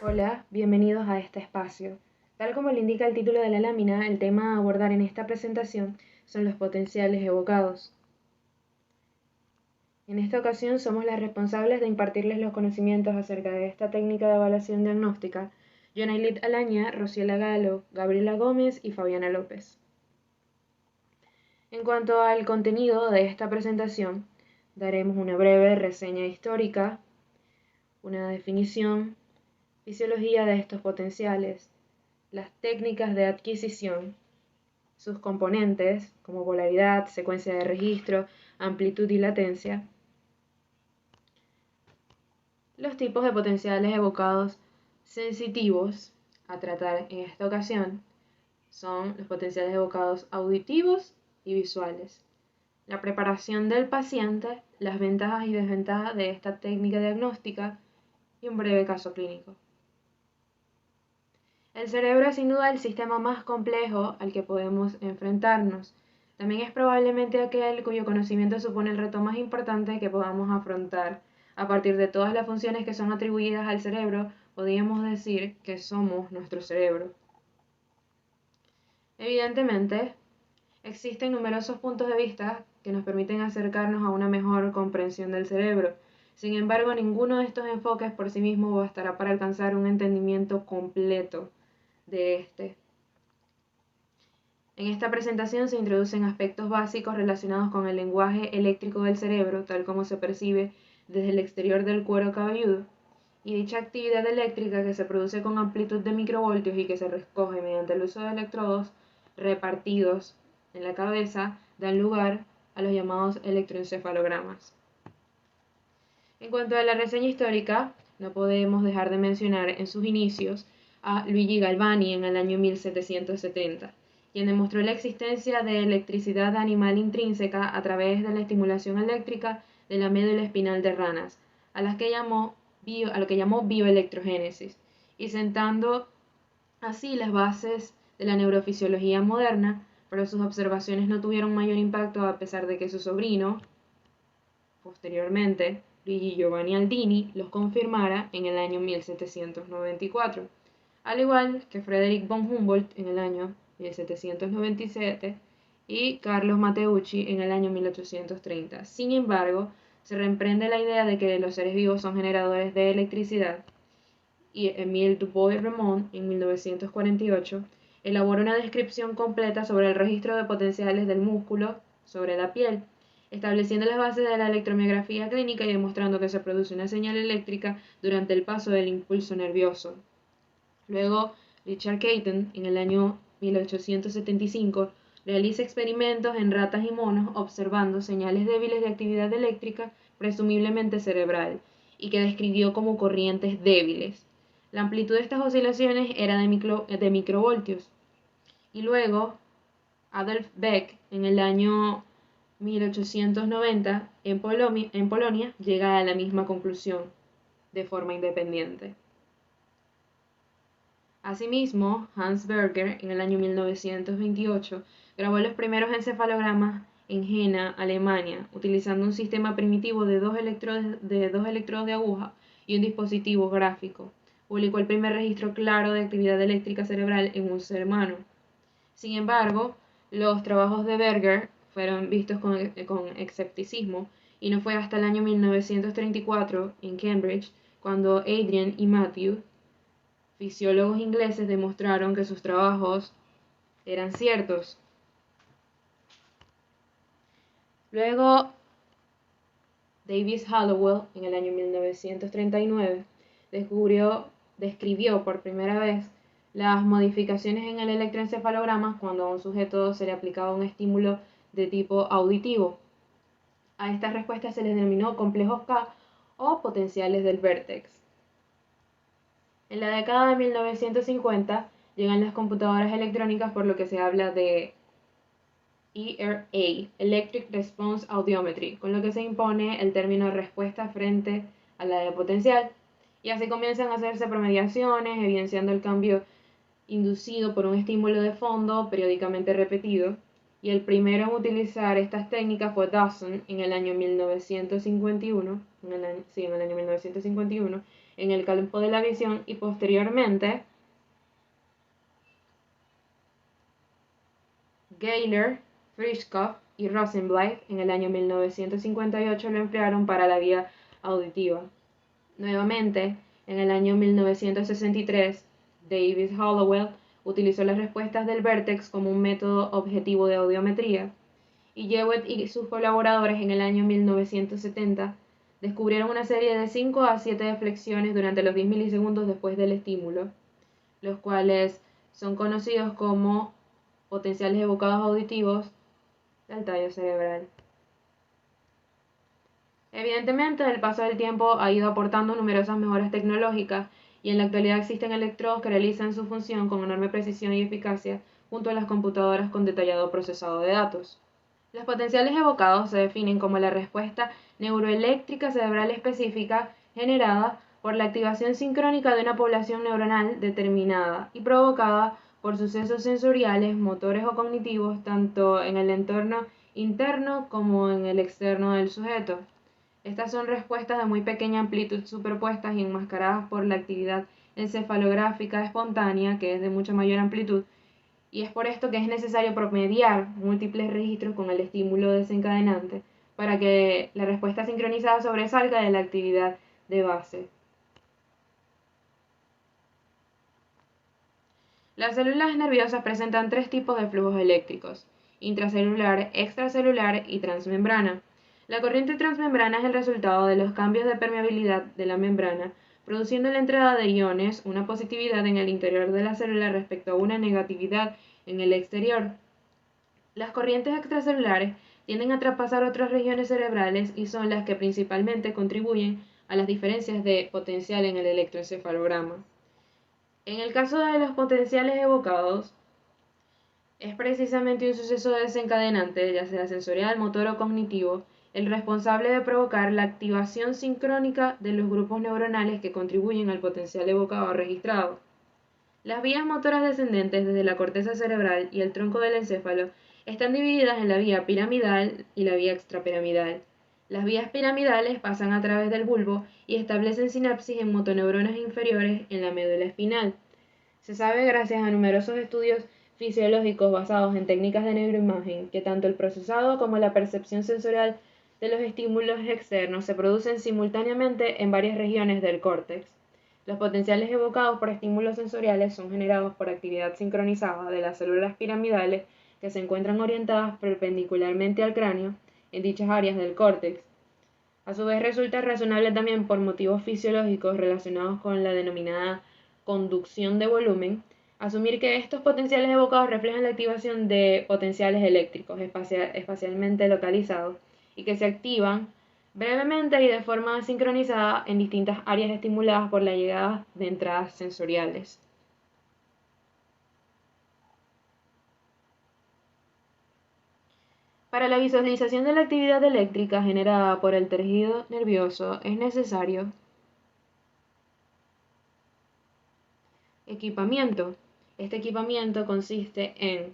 Hola, bienvenidos a este espacio. Tal como le indica el título de la lámina, el tema a abordar en esta presentación son los potenciales evocados. En esta ocasión somos las responsables de impartirles los conocimientos acerca de esta técnica de evaluación diagnóstica, Jonailit Alaña, Rociela Galo, Gabriela Gómez y Fabiana López. En cuanto al contenido de esta presentación, daremos una breve reseña histórica, una definición, fisiología de estos potenciales, las técnicas de adquisición, sus componentes como polaridad, secuencia de registro, amplitud y latencia, los tipos de potenciales evocados sensitivos a tratar en esta ocasión son los potenciales evocados auditivos y visuales, la preparación del paciente, las ventajas y desventajas de esta técnica diagnóstica y un breve caso clínico. El cerebro es sin duda el sistema más complejo al que podemos enfrentarnos. También es probablemente aquel cuyo conocimiento supone el reto más importante que podamos afrontar. A partir de todas las funciones que son atribuidas al cerebro, podríamos decir que somos nuestro cerebro. Evidentemente, existen numerosos puntos de vista que nos permiten acercarnos a una mejor comprensión del cerebro. Sin embargo, ninguno de estos enfoques por sí mismo bastará para alcanzar un entendimiento completo de este. En esta presentación se introducen aspectos básicos relacionados con el lenguaje eléctrico del cerebro, tal como se percibe desde el exterior del cuero cabelludo, y dicha actividad eléctrica que se produce con amplitud de microvoltios y que se recoge mediante el uso de electrodos repartidos en la cabeza, dan lugar a los llamados electroencefalogramas. En cuanto a la reseña histórica, no podemos dejar de mencionar en sus inicios a Luigi Galvani en el año 1770, quien demostró la existencia de electricidad animal intrínseca a través de la estimulación eléctrica de la médula espinal de ranas, a lo que llamó bioelectrogénesis, y sentando así las bases de la neurofisiología moderna, pero sus observaciones no tuvieron mayor impacto a pesar de que su sobrino, posteriormente, Luigi Giovanni Aldini, los confirmara en el año 1794, al igual que Frederick von Humboldt en el año 1797 y Carlos Matteucci en el año 1830. Sin embargo, se reemprende la idea de que los seres vivos son generadores de electricidad y Émile Dubois-Reymond en 1948 elabora una descripción completa sobre el registro de potenciales del músculo sobre la piel, estableciendo las bases de la electromiografía clínica y demostrando que se produce una señal eléctrica durante el paso del impulso nervioso. Luego, Richard Caton, en el año 1875, realiza experimentos en ratas y monos observando señales débiles de actividad eléctrica, presumiblemente cerebral, y que describió como corrientes débiles. La amplitud de estas oscilaciones era de microvoltios. Y luego, Adolf Beck, en el año 1890, en Polonia, llega a la misma conclusión, de forma independiente. Asimismo, Hans Berger, en el año 1928, grabó los primeros encefalogramas en Jena, Alemania, utilizando un sistema primitivo de dos electrodos de aguja y un dispositivo gráfico. Publicó el primer registro claro de actividad eléctrica cerebral en un ser humano. Sin embargo, los trabajos de Berger fueron vistos con escepticismo y no fue hasta el año 1934, en Cambridge, cuando Adrian y Matthew, fisiólogos ingleses, demostraron que sus trabajos eran ciertos. Luego, Davis Hallowell, en el año 1939, describió por primera vez las modificaciones en el electroencefalograma cuando a un sujeto se le aplicaba un estímulo de tipo auditivo. A estas respuestas se les denominó complejos K o potenciales del vértex. En la década de 1950 llegan las computadoras electrónicas, por lo que se habla de ERA, Electric Response Audiometry, con lo que se impone el término respuesta frente a la de potencial, y así comienzan a hacerse promediaciones, evidenciando el cambio inducido por un estímulo de fondo periódicamente repetido, y el primero en utilizar estas técnicas fue Dawson en el año 1951, en el año 1951, en el campo de la visión, y posteriormente Geiler, Frischkopf y Rosenblatt en el año 1958 lo emplearon para la guía auditiva. Nuevamente, en el año 1963, David Hollowell utilizó las respuestas del vértex como un método objetivo de audiometría, y Jewett y sus colaboradores en el año 1970 descubrieron una serie de 5 a 7 deflexiones durante los 10 milisegundos después del estímulo, los cuales son conocidos como potenciales evocados auditivos del tallo cerebral. Evidentemente, el paso del tiempo ha ido aportando numerosas mejoras tecnológicas y en la actualidad existen electrodos que realizan su función con enorme precisión y eficacia junto a las computadoras con detallado procesado de datos. Los potenciales evocados se definen como la respuesta neuroeléctrica cerebral específica generada por la activación sincrónica de una población neuronal determinada y provocada por sucesos sensoriales, motores o cognitivos, tanto en el entorno interno como en el externo del sujeto. Estas son respuestas de muy pequeña amplitud superpuestas y enmascaradas por la actividad encefalográfica espontánea, que es de mucha mayor amplitud, y es por esto que es necesario promediar múltiples registros con el estímulo desencadenante para que la respuesta sincronizada sobresalga de la actividad de base. Las células nerviosas presentan tres tipos de flujos eléctricos: intracelular, extracelular y transmembrana. La corriente transmembrana es el resultado de los cambios de permeabilidad de la membrana, produciendo la entrada de iones, una positividad en el interior de la célula respecto a una negatividad en el exterior. Las corrientes extracelulares tienden a traspasar otras regiones cerebrales y son las que principalmente contribuyen a las diferencias de potencial en el electroencefalograma. En el caso de los potenciales evocados, es precisamente un suceso desencadenante, ya sea sensorial, motor o cognitivo, el responsable de provocar la activación sincrónica de los grupos neuronales que contribuyen al potencial evocado registrado. Las vías motoras descendentes desde la corteza cerebral y el tronco del encéfalo están divididas en la vía piramidal y la vía extrapiramidal. Las vías piramidales pasan a través del bulbo y establecen sinapsis en motoneuronas inferiores en la médula espinal. Se sabe gracias a numerosos estudios fisiológicos basados en técnicas de neuroimagen que tanto el procesado como la percepción sensorial de los estímulos externos se producen simultáneamente en varias regiones del córtex. Los potenciales evocados por estímulos sensoriales son generados por actividad sincronizada de las células piramidales que se encuentran orientadas perpendicularmente al cráneo en dichas áreas del córtex. A su vez resulta razonable también por motivos fisiológicos relacionados con la denominada conducción de volumen, asumir que estos potenciales evocados reflejan la activación de potenciales eléctricos espacialmente localizados y que se activan brevemente y de forma sincronizada en distintas áreas estimuladas por la llegada de entradas sensoriales. Para la visualización de la actividad eléctrica generada por el tejido nervioso es necesario equipamiento. Este equipamiento consiste en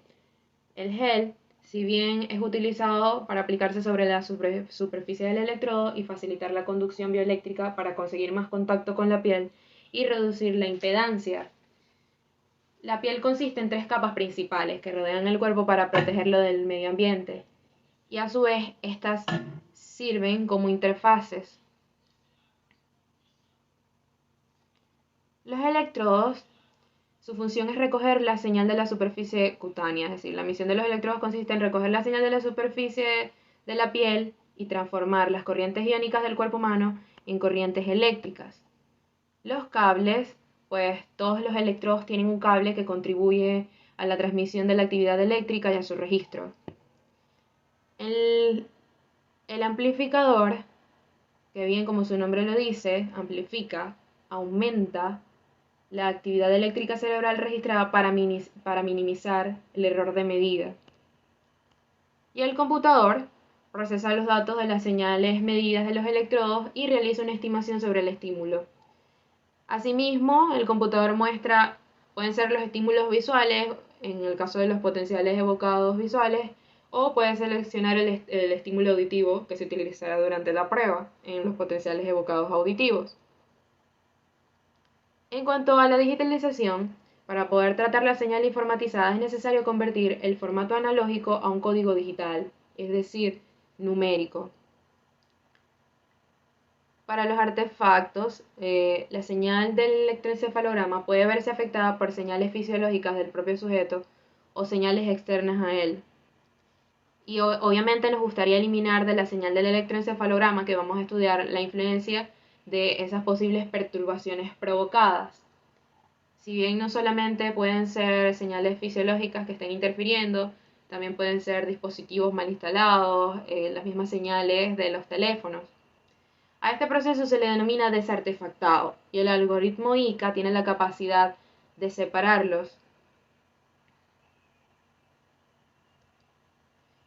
el gel, si bien es utilizado para aplicarse sobre la superficie del electrodo y facilitar la conducción bioeléctrica para conseguir más contacto con la piel y reducir la impedancia. La piel consiste en tres capas principales que rodean el cuerpo para protegerlo del medio ambiente, y a su vez estas sirven como interfaces. Los electrodos, su función es recoger la señal de la superficie cutánea, es decir, la misión de los electrodos consiste en recoger la señal de la superficie de la piel y transformar las corrientes iónicas del cuerpo humano en corrientes eléctricas. Los cables, pues todos los electrodos tienen un cable que contribuye a la transmisión de la actividad eléctrica y a su registro. El amplificador, que bien como su nombre lo dice, amplifica, aumenta la actividad eléctrica cerebral registrada para minimizar el error de medida. Y el computador procesa los datos de las señales medidas de los electrodos y realiza una estimación sobre el estímulo. Asimismo, el computador pueden ser los estímulos visuales, en el caso de los potenciales evocados visuales, o puede seleccionar el estímulo auditivo que se utilizará durante la prueba en los potenciales evocados auditivos. En cuanto a la digitalización, para poder tratar la señal informatizada es necesario convertir el formato analógico a un código digital, es decir, numérico. Para los artefactos, la señal del electroencefalograma puede verse afectada por señales fisiológicas del propio sujeto o señales externas a él. Y obviamente nos gustaría eliminar de la señal del electroencefalograma que vamos a estudiar la influencia de esas posibles perturbaciones provocadas. Si bien no solamente pueden ser señales fisiológicas que estén interfiriendo, también pueden ser dispositivos mal instalados, las mismas señales de los teléfonos. A este proceso se le denomina desartefactado y el algoritmo ICA tiene la capacidad de separarlos.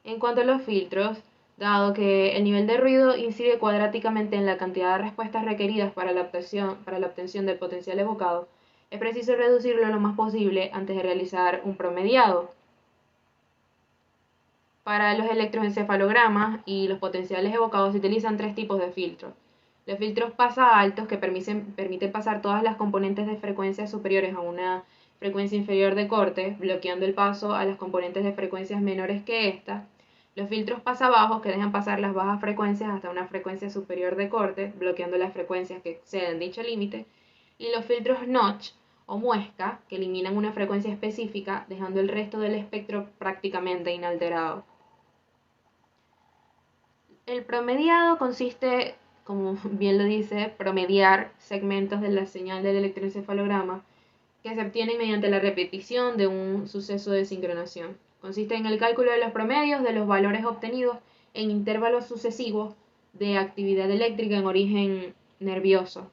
En cuanto a los filtros, dado que el nivel de ruido incide cuadráticamente en la cantidad de respuestas requeridas para la obtención del potencial evocado, es preciso reducirlo lo más posible antes de realizar un promediado. Para los electroencefalogramas y los potenciales evocados se utilizan tres tipos de filtros. Los filtros pasa altos, que permiten pasar todas las componentes de frecuencias superiores a una frecuencia inferior de corte, bloqueando el paso a las componentes de frecuencias menores que esta. Los filtros pasa bajos, que dejan pasar las bajas frecuencias hasta una frecuencia superior de corte, bloqueando las frecuencias que exceden dicho límite. Y los filtros notch o muesca, que eliminan una frecuencia específica, dejando el resto del espectro prácticamente inalterado. El promediado consiste, como bien lo dice, promediar segmentos de la señal del electroencefalograma que se obtienen mediante la repetición de un suceso de sincronación. Consiste en el cálculo de los promedios de los valores obtenidos en intervalos sucesivos de actividad eléctrica en origen nervioso.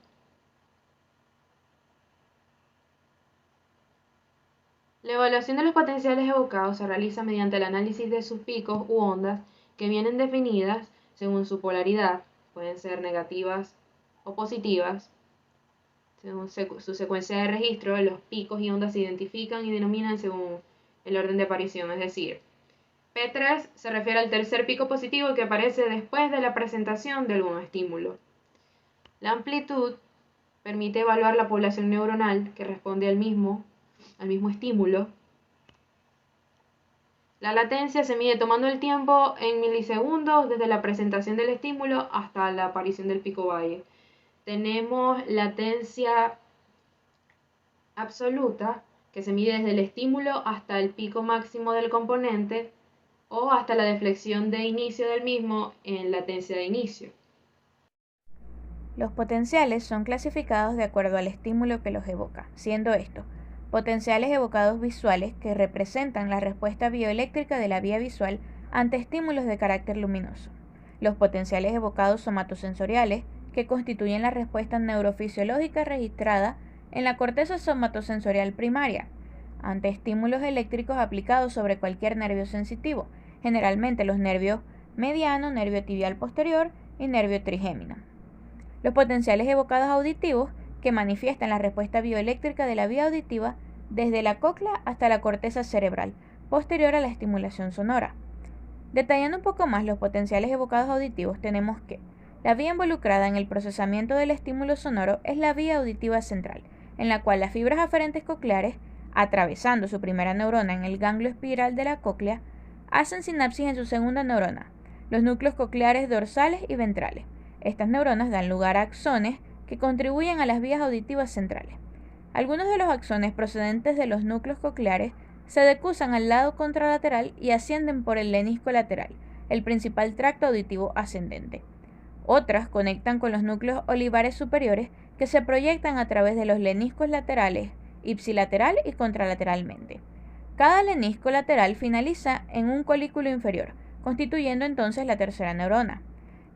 La evaluación de los potenciales evocados se realiza mediante el análisis de sus picos u ondas que vienen definidas según su polaridad, pueden ser negativas o positivas. Según su secuencia de registro, los picos y ondas se identifican y denominan según el orden de aparición, es decir, P3 se refiere al tercer pico positivo que aparece después de la presentación de algún estímulo. La amplitud permite evaluar la población neuronal que responde al mismo estímulo. La latencia se mide tomando el tiempo en milisegundos desde la presentación del estímulo hasta la aparición del pico valle. Tenemos latencia absoluta, que se mide desde el estímulo hasta el pico máximo del componente o hasta la deflexión de inicio del mismo en latencia de inicio. Los potenciales son clasificados de acuerdo al estímulo que los evoca, siendo estos potenciales evocados visuales, que representan la respuesta bioeléctrica de la vía visual ante estímulos de carácter luminoso; los potenciales evocados somatosensoriales, que constituyen la respuesta neurofisiológica registrada en la corteza somatosensorial primaria ante estímulos eléctricos aplicados sobre cualquier nervio sensitivo, generalmente los nervios mediano, nervio tibial posterior y nervio trigémino; los potenciales evocados auditivos, que manifiestan la respuesta bioeléctrica de la vía auditiva desde la cóclea hasta la corteza cerebral, posterior a la estimulación sonora. Detallando un poco más los potenciales evocados auditivos, tenemos que la vía involucrada en el procesamiento del estímulo sonoro es la vía auditiva central, en la cual las fibras aferentes cocleares, atravesando su primera neurona en el ganglio espiral de la cóclea, hacen sinapsis en su segunda neurona, los núcleos cocleares dorsales y ventrales. Estas neuronas dan lugar a axones que contribuyen a las vías auditivas centrales. Algunos de los axones procedentes de los núcleos cocleares se decusan al lado contralateral y ascienden por el lenisco lateral, el principal tracto auditivo ascendente. Otras conectan con los núcleos olivares superiores, que se proyectan a través de los leniscos laterales, ipsilateral y contralateralmente. Cada lenisco lateral finaliza en un colículo inferior, constituyendo entonces la tercera neurona.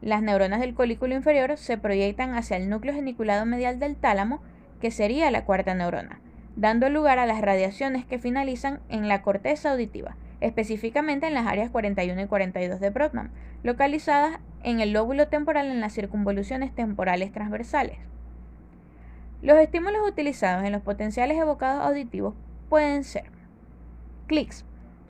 Las neuronas del colículo inferior se proyectan hacia el núcleo geniculado medial del tálamo, que sería la cuarta neurona, dando lugar a las radiaciones que finalizan en la corteza auditiva, específicamente en las áreas 41 y 42 de Brodmann, localizadas en el lóbulo temporal en las circunvoluciones temporales transversales. Los estímulos utilizados en los potenciales evocados auditivos pueden ser clics,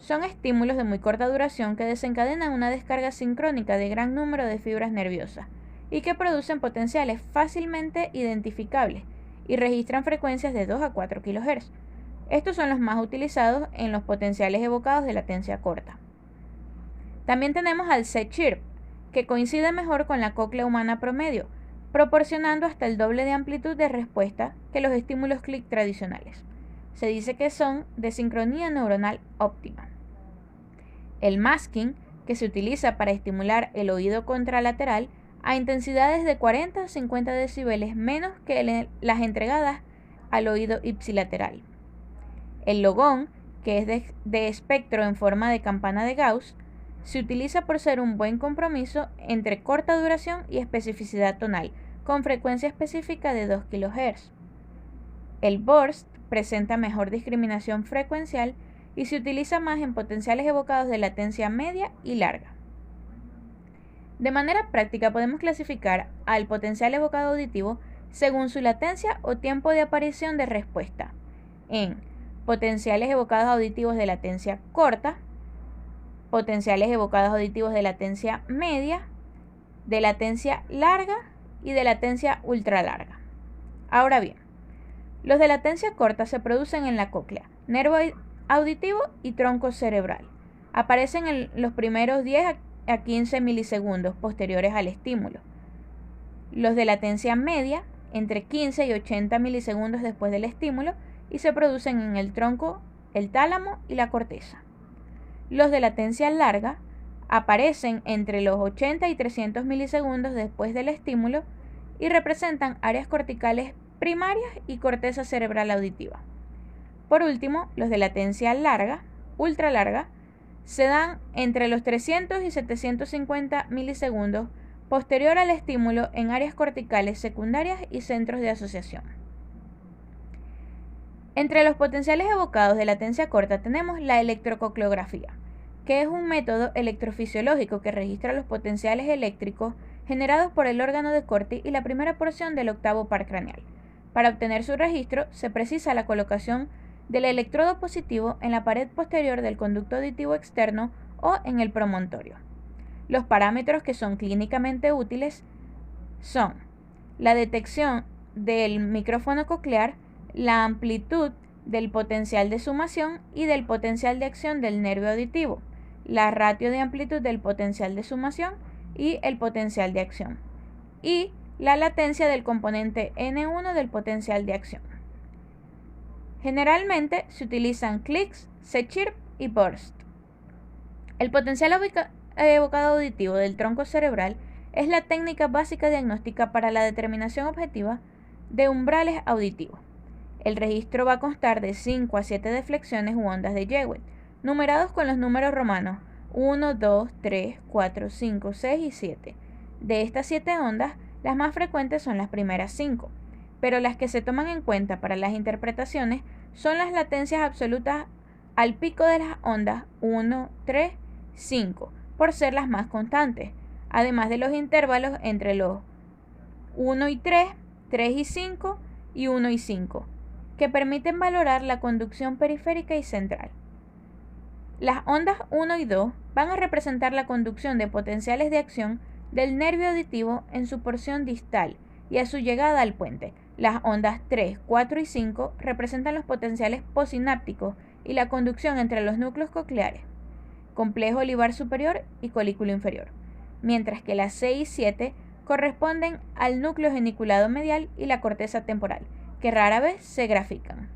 Son estímulos de muy corta duración que desencadenan una descarga sincrónica de gran número de fibras nerviosas y que producen potenciales fácilmente identificables y registran frecuencias de 2 a 4 kHz. Estos son los más utilizados en los potenciales evocados de latencia corta. También tenemos al Z-chirp, que coincide mejor con la cóclea humana promedio, proporcionando hasta el doble de amplitud de respuesta que los estímulos clic tradicionales. Se dice que son de sincronía neuronal óptima. El masking, que se utiliza para estimular el oído contralateral a intensidades de 40 a 50 decibeles menos que las entregadas al oído ipsilateral. El logón, que es de espectro en forma de campana de Gauss, se utiliza por ser un buen compromiso entre corta duración y especificidad tonal, con frecuencia específica de 2 kHz. El burst presenta mejor discriminación frecuencial y se utiliza más en potenciales evocados de latencia media y larga. De manera práctica podemos clasificar al potencial evocado auditivo según su latencia o tiempo de aparición de respuesta en potenciales evocados auditivos de latencia corta, potenciales evocados auditivos de latencia media, de latencia larga y de latencia ultralarga. Ahora bien, los de latencia corta se producen en la cóclea, nervio auditivo y tronco cerebral. Aparecen en los primeros 10 a 15 milisegundos posteriores al estímulo. Los de latencia media, entre 15 y 80 milisegundos después del estímulo, y se producen en el tronco, el tálamo y la corteza. Los de latencia larga aparecen entre los 80 y 300 milisegundos después del estímulo y representan áreas corticales primarias y corteza cerebral auditiva. Por último, los de latencia larga, ultralarga, se dan entre los 300 y 750 milisegundos posterior al estímulo en áreas corticales secundarias y centros de asociación. Entre los potenciales evocados de latencia corta tenemos la electrococleografía, que es un método electrofisiológico que registra los potenciales eléctricos generados por el órgano de Corti y la primera porción del octavo par craneal. Para obtener su registro se precisa la colocación del electrodo positivo en la pared posterior del conducto auditivo externo o en el promontorio. Los parámetros que son clínicamente útiles son la detección del micrófono coclear, la amplitud del potencial de sumación y del potencial de acción del nervio auditivo, la ratio de amplitud del potencial de sumación y el potencial de acción, y la latencia del componente N1 del potencial de acción. Generalmente se utilizan clicks, Z-chirp y burst. El potencial evocado auditivo del tronco cerebral es la técnica básica diagnóstica para la determinación objetiva de umbrales auditivos. El registro va a constar de 5 a 7 deflexiones u ondas de Jewett, numerados con los números romanos 1, 2, 3, 4, 5, 6 y 7. De estas 7 ondas, las más frecuentes son las primeras 5, pero las que se toman en cuenta para las interpretaciones son las latencias absolutas al pico de las ondas 1, 3, 5, por ser las más constantes, además de los intervalos entre los 1 y 3, 3 y 5 y 1 y 5, que permiten valorar la conducción periférica y central. Las ondas 1 y 2 van a representar la conducción de potenciales de acción del nervio auditivo en su porción distal y a su llegada al puente. Las ondas 3, 4 y 5 representan los potenciales posinápticos y la conducción entre los núcleos cocleares, complejo olivar superior y colículo inferior, mientras que las 6 y 7 corresponden al núcleo geniculado medial y la corteza temporal, que rara vez se grafican.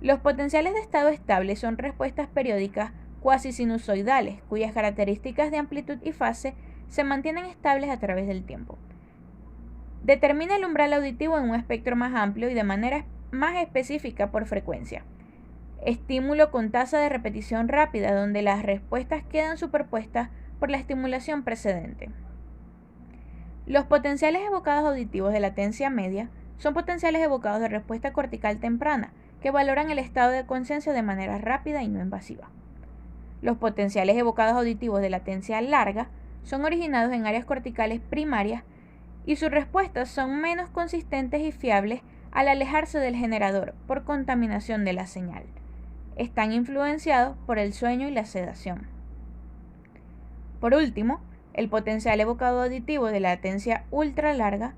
Los potenciales de estado estable son respuestas periódicas cuasi sinusoidales, cuyas características de amplitud y fase se mantienen estables a través del tiempo. Determina el umbral auditivo en un espectro más amplio y de manera más específica por frecuencia. Estímulo con tasa de repetición rápida, donde las respuestas quedan superpuestas por la estimulación precedente. Los potenciales evocados auditivos de latencia media son potenciales evocados de respuesta cortical temprana, que valoran el estado de conciencia de manera rápida y no invasiva. Los potenciales evocados auditivos de latencia larga son originados en áreas corticales primarias y sus respuestas son menos consistentes y fiables al alejarse del generador por contaminación de la señal. están influenciados por el sueño y la sedación. Por último, el potencial evocado auditivo de latencia ultra larga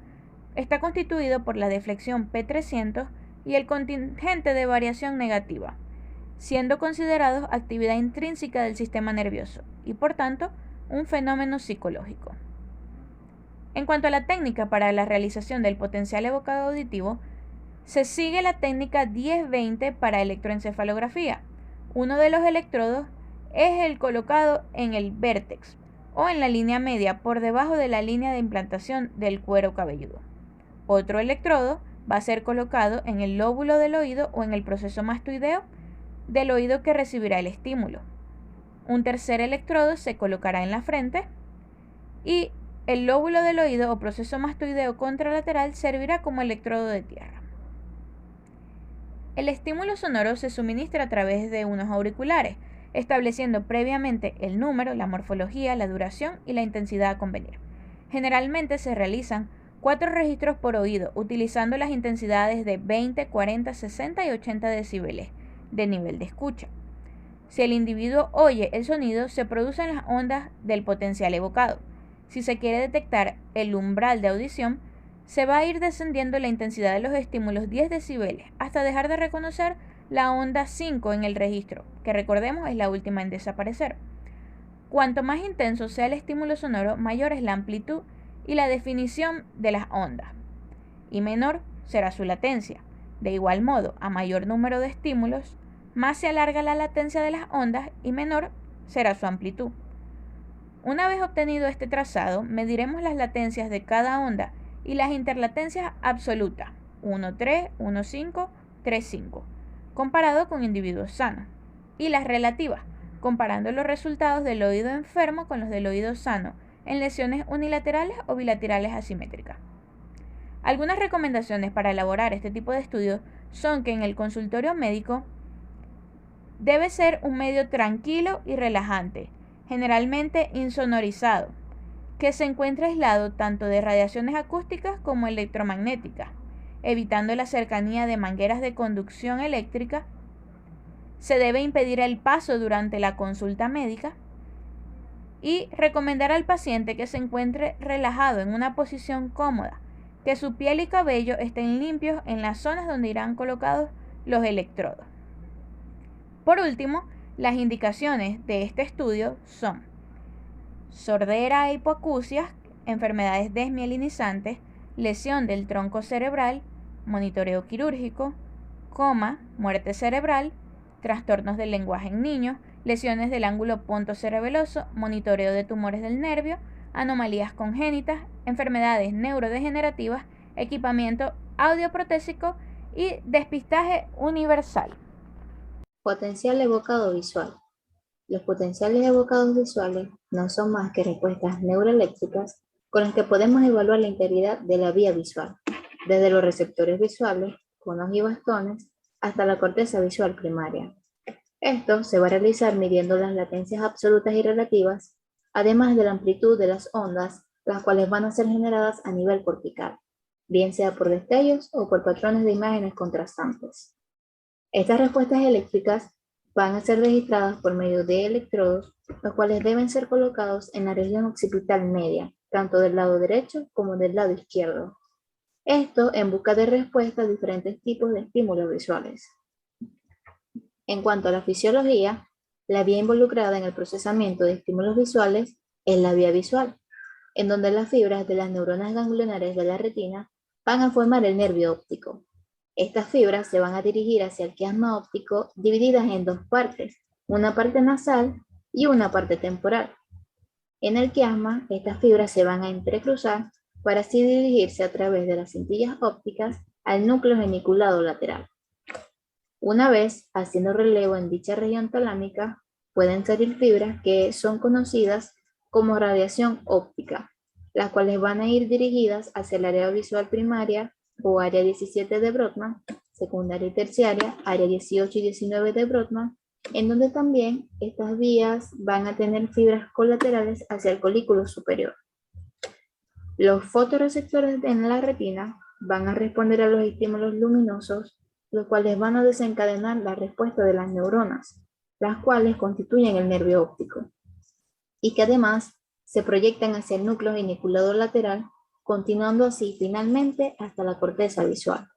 está constituido por la deflexión P300 y el contingente de variación negativa, siendo considerados actividad intrínseca del sistema nervioso y, por tanto, un fenómeno psicológico. En cuanto a la técnica para la realización del potencial evocado auditivo, se sigue la técnica 10-20 para electroencefalografía. Uno de los electrodos es el colocado en el vértex o en la línea media por debajo de la línea de implantación del cuero cabelludo. Otro electrodo va a ser colocado en el lóbulo del oído o en el proceso mastoideo del oído que recibirá el estímulo. Un tercer electrodo se colocará en la frente y el lóbulo del oído o proceso mastoideo contralateral servirá como electrodo de tierra. El estímulo sonoro se suministra a través de unos auriculares, estableciendo previamente el número, la morfología, la duración y la intensidad a convenir. Generalmente se realizan 4 registros por oído, utilizando las intensidades de 20, 40, 60 y 80 decibeles de nivel de escucha. Si el individuo oye el sonido, se producen las ondas del potencial evocado. Si se quiere detectar el umbral de audición, se va a ir descendiendo la intensidad de los estímulos 10 decibeles hasta dejar de reconocer la onda 5 en el registro, que recordemos es la última en desaparecer. Cuanto más intenso sea el estímulo sonoro, mayor es la amplitud y la definición de las ondas, y menor será su latencia. De igual modo, a mayor número de estímulos, más se alarga la latencia de las ondas y menor será su amplitud. Una vez obtenido este trazado, mediremos las latencias de cada onda y las interlatencias absolutas, 1,3, 1,5, 3,5, comparado con individuos sanos, y las relativas, comparando los resultados del oído enfermo con los del oído sano en lesiones unilaterales o bilaterales asimétricas. Algunas recomendaciones para elaborar este tipo de estudios son que en el consultorio médico debe ser un medio tranquilo y relajante, generalmente insonorizado, que se encuentre aislado tanto de radiaciones acústicas como electromagnéticas, evitando la cercanía de mangueras de conducción eléctrica. Se debe impedir el paso durante la consulta médica y recomendar al paciente que se encuentre relajado en una posición cómoda, que su piel y cabello estén limpios en las zonas donde irán colocados los electrodos. Por último, las indicaciones de este estudio son sordera e hipoacusia, enfermedades desmielinizantes, lesión del tronco cerebral, monitoreo quirúrgico, coma, muerte cerebral, trastornos del lenguaje en niños, lesiones del ángulo pontocerebeloso, monitoreo de tumores del nervio, anomalías congénitas, enfermedades neurodegenerativas, equipamiento audioprotésico y despistaje universal. Potencial evocado visual. Los potenciales evocados visuales no son más que respuestas neuroeléctricas con las que podemos evaluar la integridad de la vía visual, desde los receptores visuales, conos y bastones, hasta la corteza visual primaria. Esto se va a realizar midiendo las latencias absolutas y relativas, además de la amplitud de las ondas, las cuales van a ser generadas a nivel cortical, bien sea por destellos o por patrones de imágenes contrastantes. Estas respuestas eléctricas van a ser registradas por medio de electrodos, los cuales deben ser colocados en la región occipital media, tanto del lado derecho como del lado izquierdo. Esto en busca de respuesta a diferentes tipos de estímulos visuales. En cuanto a la fisiología, la vía involucrada en el procesamiento de estímulos visuales es la vía visual, en donde las fibras de las neuronas ganglionares de la retina van a formar el nervio óptico. Estas fibras se van a dirigir hacia el quiasma óptico divididas en dos partes, una parte nasal y una parte temporal. En el quiasma, estas fibras se van a entrecruzar para así dirigirse a través de las cintillas ópticas al núcleo geniculado lateral. Una vez haciendo relevo en dicha región talámica, pueden salir fibras que son conocidas como radiación óptica, las cuales van a ir dirigidas hacia el área visual primaria o área 17 de Brodmann, secundaria y terciaria, área 18 y 19 de Brodmann, en donde también estas vías van a tener fibras colaterales hacia el colículo superior. Los fotorreceptores en la retina van a responder a los estímulos luminosos los cuales van a desencadenar la respuesta de las neuronas, las cuales constituyen el nervio óptico, y que además se proyectan hacia el núcleo geniculado lateral, continuando así finalmente hasta la corteza visual.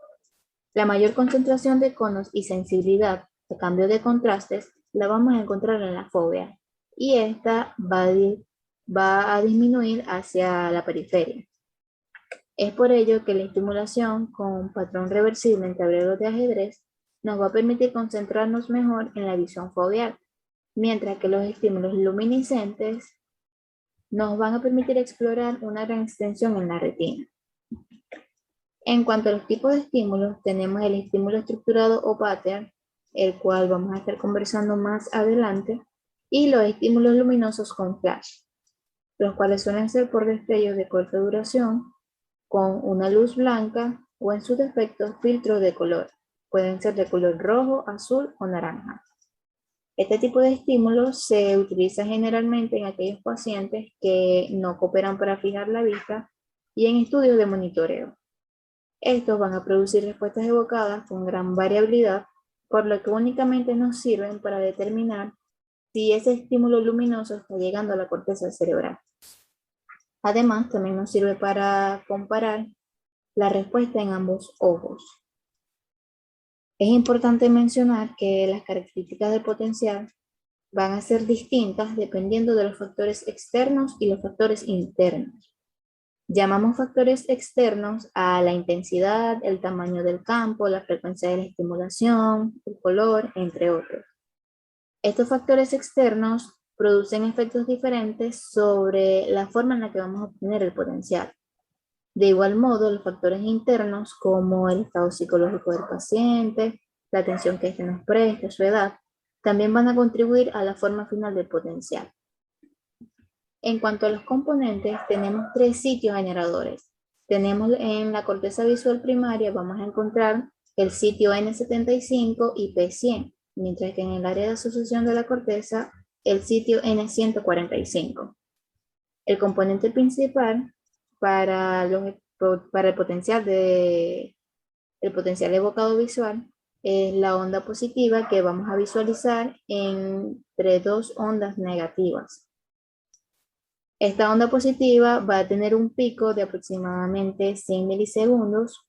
La mayor concentración de conos y sensibilidad a cambio de contrastes la vamos a encontrar en la fóvea, y esta va a disminuir hacia la periferia. Es por ello que la estimulación con patrón reversible en tableros de ajedrez nos va a permitir concentrarnos mejor en la visión foveal, mientras que los estímulos luminiscentes nos van a permitir explorar una gran extensión en la retina. En cuanto a los tipos de estímulos, tenemos el estímulo estructurado o pattern, el cual vamos a estar conversando más adelante, y los estímulos luminosos con flash, los cuales suelen ser por destellos de corta duración, con una luz blanca o en su defecto filtros de color. Pueden ser de color rojo, azul o naranja. Este tipo de estímulos se utiliza generalmente en aquellos pacientes que no cooperan para fijar la vista y en estudios de monitoreo. Estos van a producir respuestas evocadas con gran variabilidad, por lo que únicamente nos sirven para determinar si ese estímulo luminoso está llegando a la corteza cerebral. Además, también nos sirve para comparar la respuesta en ambos ojos. Es importante mencionar que las características del potencial van a ser distintas dependiendo de los factores externos y los factores internos. Llamamos factores externos a la intensidad, el tamaño del campo, la frecuencia de la estimulación, el color, entre otros. Estos factores externos producen efectos diferentes sobre la forma en la que vamos a obtener el potencial. De igual modo, los factores internos, como el estado psicológico del paciente, la atención que éste nos presta, su edad, también van a contribuir a la forma final del potencial. En cuanto a los componentes, tenemos 3 sitios generadores. Tenemos en la corteza visual primaria, vamos a encontrar el sitio N75 y P100, mientras que en el área de asociación de la corteza, el sitio N145. El componente principal para el potencial evocado visual es la onda positiva, que vamos a visualizar entre 2 ondas negativas. Esta onda positiva va a tener un pico de aproximadamente 100 milisegundos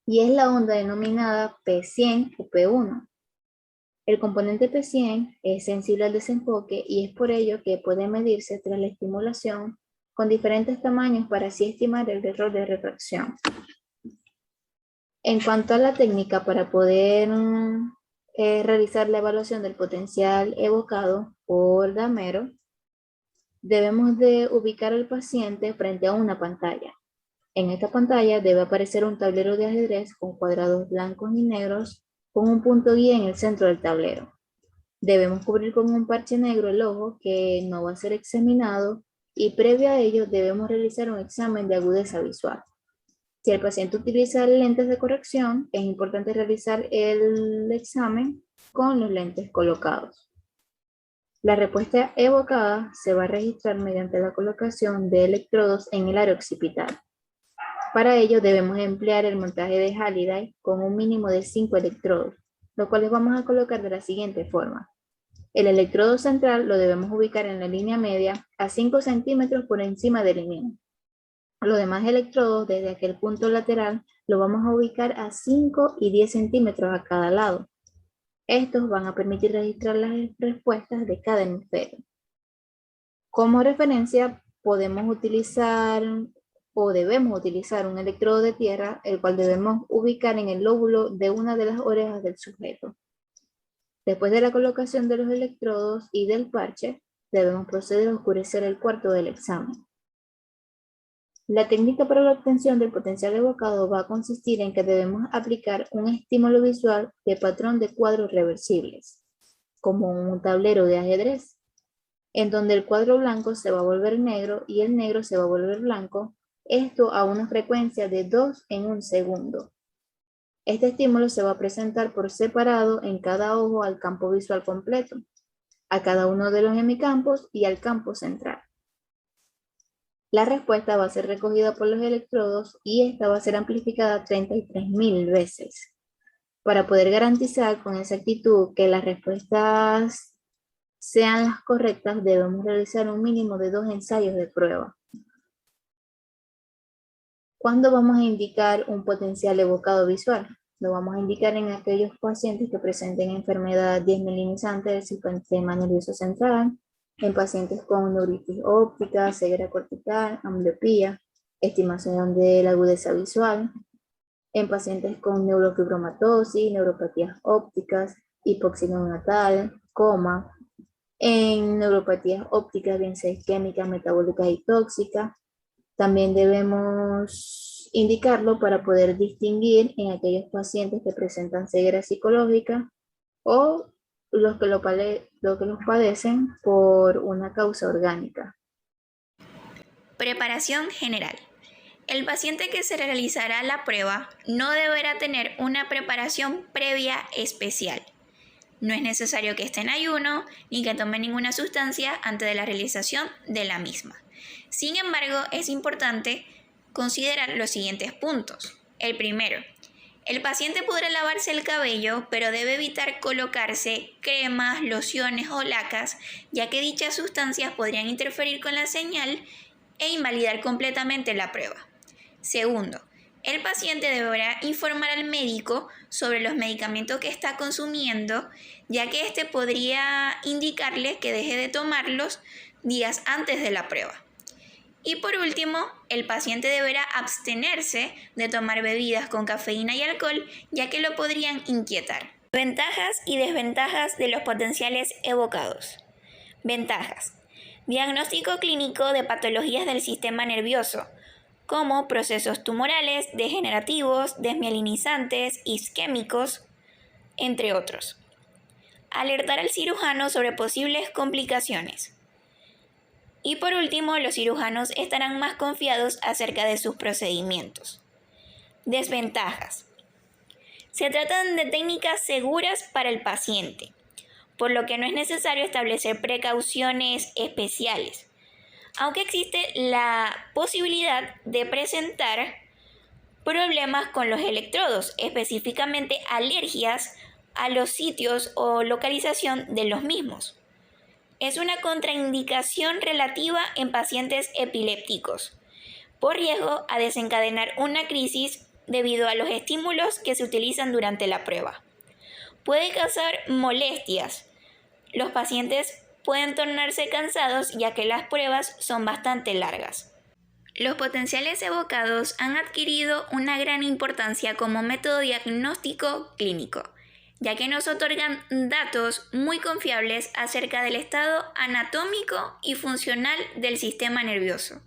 y es la onda denominada P100 o P1. El componente P100 es sensible al desenfoque y es por ello que puede medirse tras la estimulación con diferentes tamaños para así estimar el error de refracción. En cuanto a la técnica para poder realizar la evaluación del potencial evocado por damero, debemos de ubicar al paciente frente a una pantalla. En esta pantalla debe aparecer un tablero de ajedrez con cuadrados blancos y negros con un punto guía en el centro del tablero. Debemos cubrir con un parche negro el ojo que no va a ser examinado y previo a ello debemos realizar un examen de agudeza visual. Si el paciente utiliza lentes de corrección, es importante realizar el examen con los lentes colocados. La respuesta evocada se va a registrar mediante la colocación de electrodos en el área occipital. Para ello debemos emplear el montaje de Halliday con un mínimo de 5 electrodos, los cuales vamos a colocar de la siguiente forma. El electrodo central lo debemos ubicar en la línea media a 5 centímetros por encima del inicio. Los demás electrodos desde aquel punto lateral lo vamos a ubicar a 5 y 10 centímetros a cada lado. Estos van a permitir registrar las respuestas de cada hemisferio. Como referencia podemos utilizar o debemos utilizar un electrodo de tierra, el cual debemos ubicar en el lóbulo de una de las orejas del sujeto. Después de la colocación de los electrodos y del parche, debemos proceder a oscurecer el cuarto del examen. La técnica para la obtención del potencial evocado va a consistir en que debemos aplicar un estímulo visual de patrón de cuadros reversibles, como un tablero de ajedrez, en donde el cuadro blanco se va a volver negro y el negro se va a volver blanco, esto a una frecuencia de 2 en un segundo. Este estímulo se va a presentar por separado en cada ojo al campo visual completo, a cada uno de los hemicampos y al campo central. La respuesta va a ser recogida por los electrodos y esta va a ser amplificada 33.000 veces. Para poder garantizar con exactitud que las respuestas sean las correctas, debemos realizar un mínimo de 2 ensayos de prueba. ¿Cuándo vamos a indicar un potencial evocado visual? Lo vamos a indicar en aquellos pacientes que presenten enfermedad desmielinizante del sistema nervioso central, en pacientes con neuritis óptica, ceguera cortical, ambliopía, estimación de la agudeza visual, en pacientes con neurofibromatosis, neuropatías ópticas, hipoxia neonatal, coma, en neuropatías ópticas, bien sea isquémicas, metabólicas y tóxicas. También debemos indicarlo para poder distinguir en aquellos pacientes que presentan ceguera psicológica o los que los padecen por una causa orgánica. Preparación general. El paciente que se realizará la prueba no deberá tener una preparación previa especial. No es necesario que esté en ayuno ni que tome ninguna sustancia antes de la realización de la misma. Sin embargo, es importante considerar los siguientes puntos. El primero, el paciente podrá lavarse el cabello, pero debe evitar colocarse cremas, lociones o lacas, ya que dichas sustancias podrían interferir con la señal e invalidar completamente la prueba. Segundo, el paciente deberá informar al médico sobre los medicamentos que está consumiendo, ya que éste podría indicarle que deje de tomarlos días antes de la prueba. Y por último, el paciente deberá abstenerse de tomar bebidas con cafeína y alcohol, ya que lo podrían inquietar. Ventajas y desventajas de los potenciales evocados. Ventajas. Diagnóstico clínico de patologías del sistema nervioso, como procesos tumorales, degenerativos, desmielinizantes, isquémicos, entre otros. Alertar al cirujano sobre posibles complicaciones. Y por último, los cirujanos estarán más confiados acerca de sus procedimientos. Desventajas. Se tratan de técnicas seguras para el paciente, por lo que no es necesario establecer precauciones especiales, aunque existe la posibilidad de presentar problemas con los electrodos, específicamente alergias a los sitios o localización de los mismos. Es una contraindicación relativa en pacientes epilépticos, por riesgo a desencadenar una crisis debido a los estímulos que se utilizan durante la prueba. Puede causar molestias. Los pacientes pueden tornarse cansados ya que las pruebas son bastante largas. Los potenciales evocados han adquirido una gran importancia como método diagnóstico clínico, ya que nos otorgan datos muy confiables acerca del estado anatómico y funcional del sistema nervioso,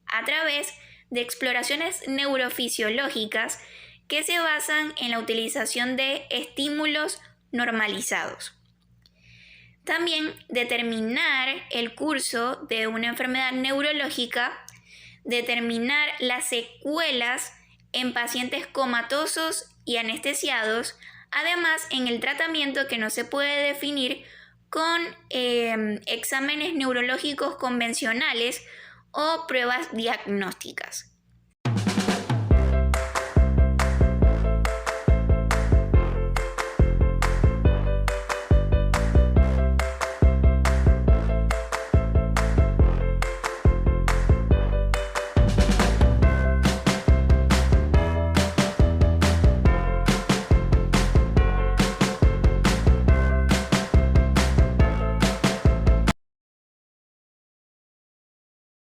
a través de exploraciones neurofisiológicas que se basan en la utilización de estímulos normalizados. También determinar el curso de una enfermedad neurológica, determinar las secuelas en pacientes comatosos y anestesiados, además en el tratamiento que no se puede definir con exámenes neurológicos convencionales o pruebas diagnósticas.